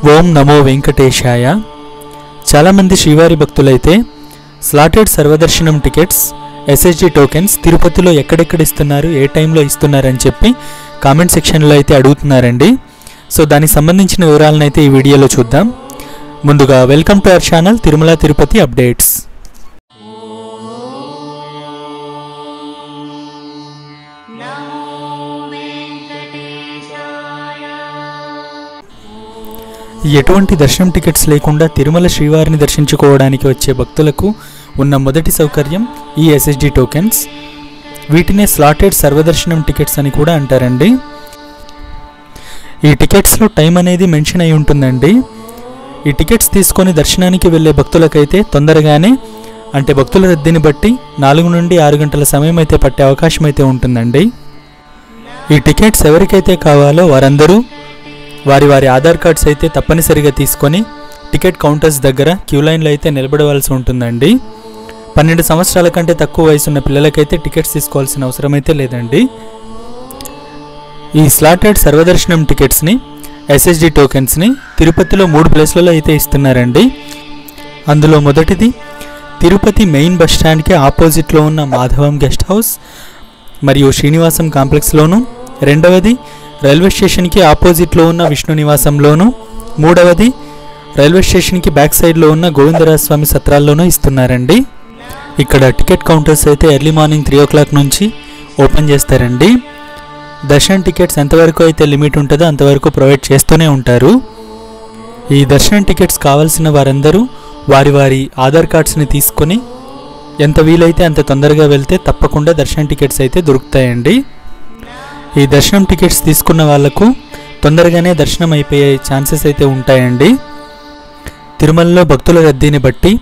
ఓం నమో వెంకటేశాయ. చాలామంది శ్రీవారి భక్తులైతే స్లాటెడ్ సర్వదర్శనం టికెట్స్, ఎస్ఎస్డి టోకెన్స్ తిరుపతిలో ఎక్కడెక్కడ ఇస్తున్నారు, ఏ టైంలో ఇస్తున్నారని చెప్పి కామెంట్ సెక్షన్లో అయితే అడుగుతున్నారండి. సో దానికి సంబంధించిన వివరాలను అయితే ఈ వీడియోలో చూద్దాం. ముందుగా welcome to our channel Tirumala Tirupati updates. ఎటువంటి దర్శనం టికెట్స్ లేకుండా తిరుమల శ్రీవారిని దర్శించుకోవడానికి వచ్చే భక్తులకు ఉన్న మొదటి సౌకర్యం ఈ ఎస్ఎస్డి టోకెన్స్. వీటినే స్లాటెడ్ సర్వదర్శనం టికెట్స్ అని కూడా అంటారండి. ఈ టికెట్స్లో టైం అనేది మెన్షన్ అయి ఉంటుందండి. ఈ టికెట్స్ తీసుకొని దర్శనానికి వెళ్ళే భక్తులకైతే తొందరగానే, అంటే భక్తుల రద్దీని బట్టి 4 నుండి 6 గంటల సమయం అయితే పట్టే అవకాశం అయితే ఉంటుందండి. ఈ టికెట్స్ ఎవరికైతే కావాలో వారందరూ వారి ఆధార్ కార్డ్స్ అయితే తప్పనిసరిగా తీసుకొని టికెట్ కౌంటర్స్ దగ్గర క్యూ లైన్లో అయితే నిలబడవలసి ఉంటుందండి. 12 సంవత్సరాల కంటే తక్కువ వయసున్న పిల్లలకైతే టికెట్స్ తీసుకోవాల్సిన అవసరం అయితే లేదండి. ఈ స్లాటెడ్ సర్వదర్శనం టికెట్స్ని, ఎస్ఎస్డి టోకెన్స్ని తిరుపతిలో 3 ప్లేస్లలో అయితే ఇస్తున్నారండి. అందులో మొదటిది తిరుపతి మెయిన్ బస్ స్టాండ్కి ఆపోజిట్లో ఉన్న మాధవం గెస్ట్ హౌస్ మరియు శ్రీనివాసం కాంప్లెక్స్లోను, రెండవది రైల్వే స్టేషన్కి ఆపోజిట్లో ఉన్న విష్ణు నివాసంలోను, మూడవది రైల్వే స్టేషన్కి బ్యాక్ సైడ్లో ఉన్న గోవిందరాజస్వామి సత్రాల్లోనూ ఇస్తున్నారండి. ఇక్కడ టికెట్ కౌంటర్స్ అయితే ఎర్లీ మార్నింగ్ 3 o'clock నుంచి ఓపెన్ చేస్తారండి. దర్శనం టికెట్స్ ఎంతవరకు అయితే లిమిట్ ఉంటుందో అంతవరకు ప్రొవైడ్ చేస్తూనే ఉంటారు. ఈ దర్శనం టికెట్స్ కావాల్సిన వారందరూ వారి ఆధార్ కార్డ్స్ని తీసుకొని ఎంత వీలైతే అంత తొందరగా వెళ్తే తప్పకుండా దర్శనం టికెట్స్ అయితే దొరుకుతాయండి. ఈ దర్శనం టికెట్స్ తీసుకున్న వాళ్లకు తొందరగానే దర్శనం అయిపోయే ఛాన్సెస్ అయితే ఉంటాయండి. తిరుమలలో భక్తుల రద్దీని బట్టి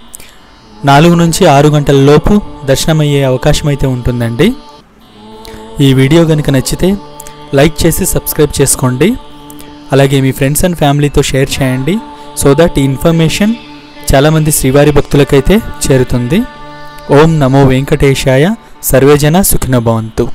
4 నుంచి 6 గంటల లోపు దర్శనం అయ్యే అవకాశం అయితే ఉంటుందండి. ఈ వీడియో కనుక నచ్చితే లైక్ చేసి సబ్స్క్రైబ్ చేసుకోండి. అలాగే మీ ఫ్రెండ్స్ అండ్ ఫ్యామిలీతో షేర్ చేయండి. సో దట్ ఈ ఇన్ఫర్మేషన్ చాలామంది శ్రీవారి భక్తులకైతే చేరుతుంది. ఓం నమో వెంకటేశాయ. సర్వేజన సుఖినో భవంతు.